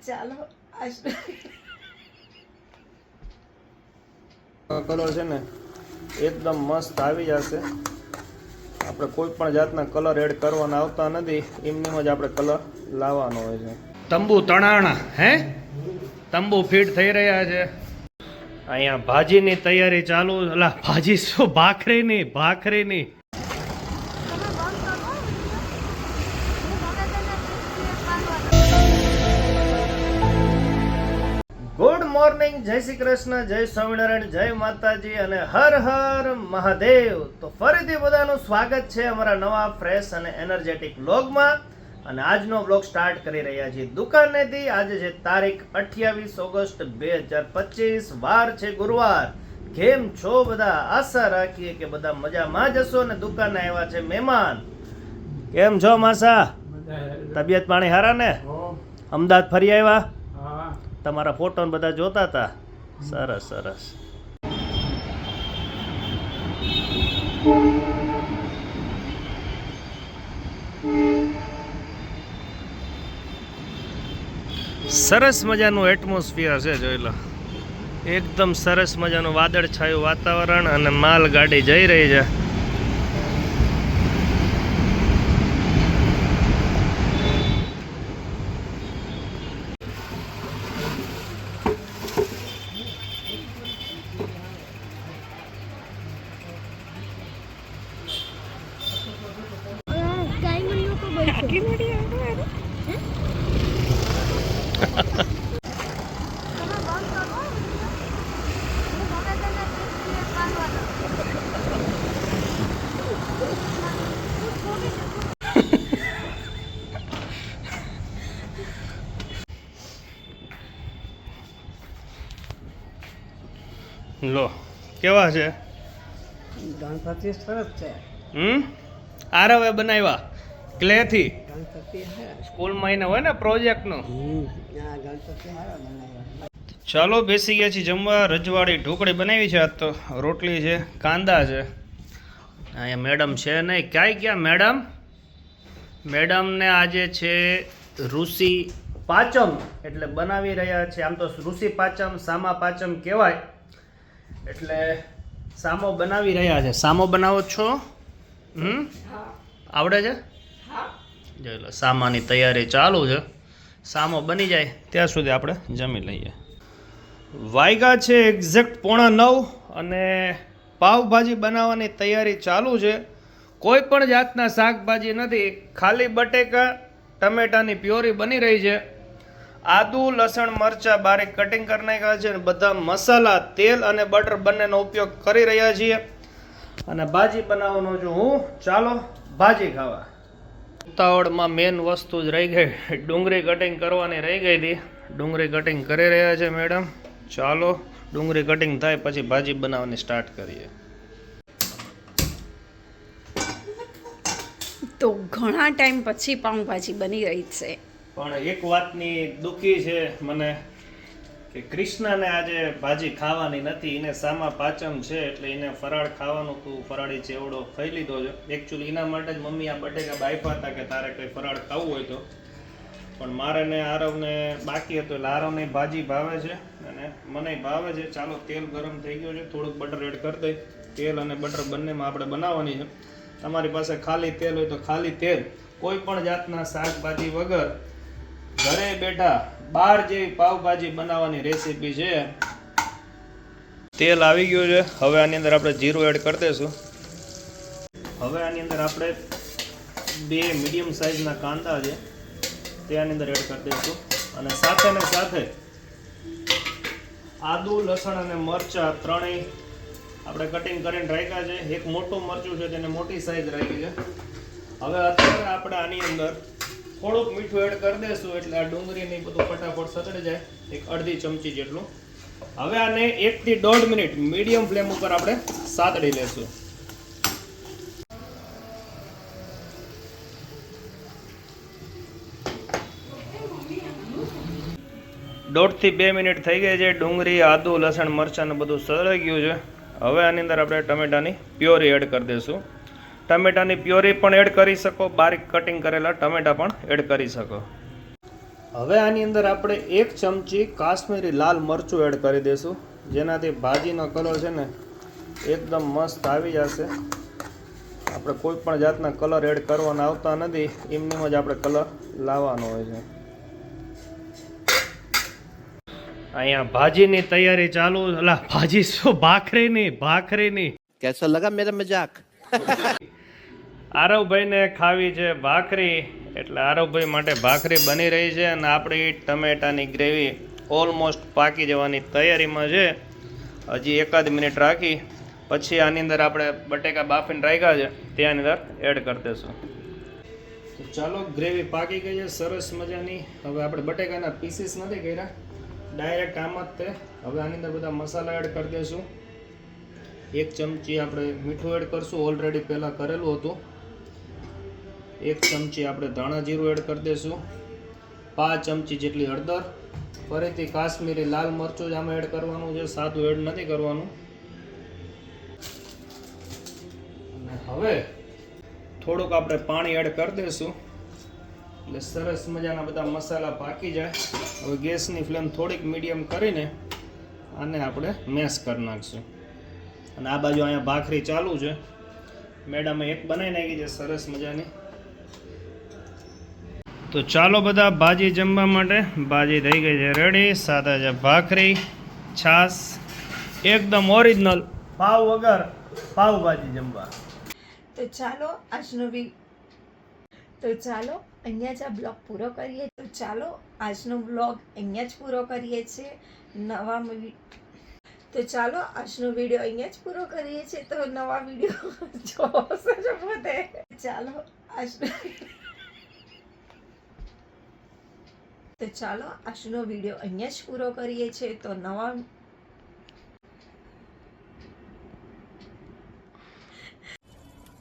ચાલો આજ કલર છે ને એકદમ મસ્ત આવી જશે. આપણે કોઈ પણ જાતના કલર એડ કરવાના આવતા નથી, એમનેમ જ આપણે કલર લાવવાનો હોય છે. તંબુ તણાણા હે તંબુ ફીટ થઈ રહ્યા છે. અહીંયા ભાજીની તૈયારી ચાલુ. અલા ભાજી શું? ભાખરીની. ગુડ મોર્નિંગ, જય શ્રી કૃષ્ણ, જય સ્વામિનારાયણ, જય માતાજી અને હર હર મહાદેવ. તો ફરીથી બધાનું સ્વાગત છે અમારા નવા ફ્રેશ અને એનર્જેટિક વ્લોગમાં. અને આજનો વ્લોગ સ્ટાર્ટ કરી રહ્યા છીએ દુકાનેથી. આજે છે તારીખ 28 ઓગસ્ટ 2025, વાર છે ગુરુવાર. કેમ છો બધા? આશા રાખીએ કે બધા મજામાં જ હશો. અને દુકાને આવ્યા છે મહેમાન. કેમ છો માસા? તબિયત પાણી હારા ને? અમદાવાદ ફરી આવ્યા? તમારા ફોટો બધા જોતા હતા. સરસ સરસ. સરસ મજાનું એટમોસ્ફિયર છે, જોઈ લો. એકદમ સરસ મજાનું વાદળછાયું વાતાવરણ અને માલ ગાડી જઈ રહી છે. લો કેવા છે ગણપતિ સરસ છે. આરવે બનાવ્યા ક્લેથી. સ્કૂલમાં એને હોય ને પ્રોજેક્ટનું. ચાલો બેસી ગયા છીએ જમવા. રજવાડી ઢોકળી બનાવી છે. આજ તો રોટલી છે, કાંદા છે. અહીંયા મેડમ છે નહીં. ક્યાંય ગયા મેડમને આજે છે ઋષિ પાચમ, એટલે બનાવી રહ્યા છે. આમ તો ઋષિ પાચમ સામા પાચમ કહેવાય, એટલે સામો બનાવી રહ્યા છે. સામો બનાવો છો? આવડે છે? જોઈ લો, સામાની તૈયારી ચાલુ છે. સામો બની જાય ત્યાં સુધી આપણે જમી લઈએ. વાયગા છે એક્ઝેક્ટ 8:45 અને પાવભાજી બનાવવાની તૈયારી ચાલુ છે. કોઈ પણ જાતના શાકભાજી નથી, ખાલી બટેકા ટમેટાની પ્યોરી બની રહી છે. આદુ લસણ મરચાં બારીક કટિંગ કરી નાખ્યા છે. બધા મસાલા, તેલ અને બટર બંનેનો ઉપયોગ કરી રહ્યા છીએ. અને ભાજી બનાવવાનો છું હું. ચાલો ભાજી ખાવા. ઉતાવળમાં મેન વસ્તુ જ રહી ગઈ, ડુંગળી કટિંગ કરવાની રહી ગઈ હતી. ડુંગળી કટિંગ કરી રહ્યા છે મેડમ. ચાલો ડુંગળી કટિંગ થાય પછી ભાજી બનાવવાની સ્ટાર્ટ કરીએ. તો ઘણા ટાઈમ પછી પાઉંભાજી બની રહી છે. પણ એક વાતની દુઃખી છે મને કે કૃષ્ણને આજે ભાજી ખાવાની નથી. એને સામા પાચમ છે એટલે એને ફરાળ ખાવાનું હતું. ફરાળી ચેવડો ખાઈ લીધો છે. એકચ્યુઅલી એના માટે જ મમ્મી આ બટેકા બાફ્યા હતા કે તારે કંઈ ફરાળ ખાવું હોય તો. પણ મારે ને આરવને બાકી હતું એટલે આરવને ભાજી ભાવે છે અને મને ભાવે છે. ચાલો તેલ ગરમ થઈ ગયું છે, થોડુંક બટર એડ કરી દઈ. તેલ અને બટર બંનેમાં આપણે બનાવવાની છે. તમારી પાસે ખાલી તેલ હોય તો ખાલી તેલ, કોઈ પણ જાતના શાકભાજી વગર ઘરે બેઠા બહાર જેવી પાવભાજી બનાવવાની રેસીપી છે. તેલ આવી ગયું છે. હવે આની અંદર આપણે જીરું એડ કરી દઈશું. હવે આની અંદર આપણે 2 મીડિયમ સાઇઝના કાંદા છે તે આની અંદર એડ કરી દઈશું. અને સાથે ને સાથે આદુ લસણ અને મરચાં ત્રણેય આપણે કટિંગ કરીને રાખ્યા છે. એક મોટું મરચું છે તેને મોટી સાઇઝ રાખી છે. હવે અત્યારે આપણે આની અંદર થોડુંક મીઠું એડ કરી દઈશું એટલે આ ડુંગળી ને બધું ફટાફટ સતળી જાય. એક અડધી ચમચી જેટલું. હવે આને 1 થી 1.5 મિનિટ મીડિયમ ફ્લેમ ઉપર આપણે સાતળી લેશું. 1.5 થી 2 મિનિટ થઈ ગઈ છે. ડુંગળી, આદુ, લસણ, મરચાં ને બધું સતળાઈ ગયું છે. હવે આની અંદર આપણે ટમેટાની પ્યોરી એડ કરી દઈશું. ટમેટાની પ્યોરી પણ એડ કરી શકો, બારીક કટિંગ કરેલા ટમેટા પણ એડ કરી શકો. હવે આની અંદર આપણે 1 ચમચી કાશ્મીરી લાલ મરચું એડ કરી દઈશું, જેનાથી ભાજીનો કલર છે ને એકદમ મસ્ત આવી જશે. આપણે કોઈ પણ જાતના કલર એડ કરવાના આવતા નથી, એમનેમ જ આપણે કલર લાવવાનો હોય છે. અહીંયા ભાજીની તૈયારી ચાલુ. અલા ભાજી શું, ભાખરીની. कैसा लगा मेरा मजाक? આરવભાઈને ખાવી છે ભાખરી, એટલે આરવભાઈ માટે ભાખરી બની રહી છે. અને આપણી ટમેટાની ગ્રેવી ઓલમોસ્ટ પાકી જવાની તૈયારીમાં છે. હજી 1 મિનિટ રાખી પછી આની અંદર આપણે બટેકા બાફીને રાખ્યા છે તે આની અંદર એડ કરી દઈશું. તો ચાલો, ગ્રેવી પાકી ગઈ છે સરસ મજાની. હવે આપણે બટેકાના પીસીસ નથી કર્યા, ડાયરેક્ટ આમ જ તે. હવે આની અંદર બધા મસાલા એડ કરી દઈશું. 1 ચમચી આપણે મીઠું એડ કરશું, ઓલરેડી પહેલાં કરેલું હતું. 1 ચમચી આપણે ધાણા જીરું એડ કરી દઈશું. 5 ચમચી જેટલી હળદર. ફરીથી કાશ્મીરી લાલ મરચું જ આમાં એડ કરવાનું છે, સાદું એડ નથી કરવાનું. અને હવે થોડુંક આપણે પાણી એડ કરી દઈશું, એટલે સરસ મજાના બધા મસાલા પાકી જાય. હવે ગેસની ફ્લેમ થોડીક મીડિયમ કરીને આને આપણે મેશ કરી નાખશું. અને આ બાજુ અહીંયા ભાખરી ચાલુ છે. મેડમે એક બનાવી નાખી છે સરસ મજાની. તો ચાલો બધા ભાજી જમવા માટે. ભાજી થઈ ગઈ છે રેડી. સાથે છે ભાખરી, છાશ, એકદમ ઓરિજિનલ પાવ વગર પાવભાજી જમવા. તો ચાલો અહીંયા જ આ બ્લોગ પૂરો કરીએ. તો ચાલો આજનો બ્લોગ અહીંયા જ પૂરો કરીએ છીએ. આજનો વિડીયો અહીંયા જ પૂરો કરીએ છીએ. તો નવા વિડીયો જોશે જ બધે. ચાલો આજનો વિડીયો અહીંયા જ પૂરો કરીએ છીએ.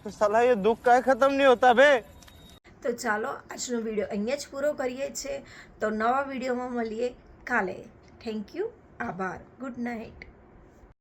તો साला ये दुख का खत्म नहीं होता बे. તો ચાલો આજનો વિડીયો અહીંયા જ પૂરો કરીએ છીએ. તો નવા વિડીયોમાં મળીએ કાલે. થેન્ક યુ, આભાર, ગુડ નાઇટ.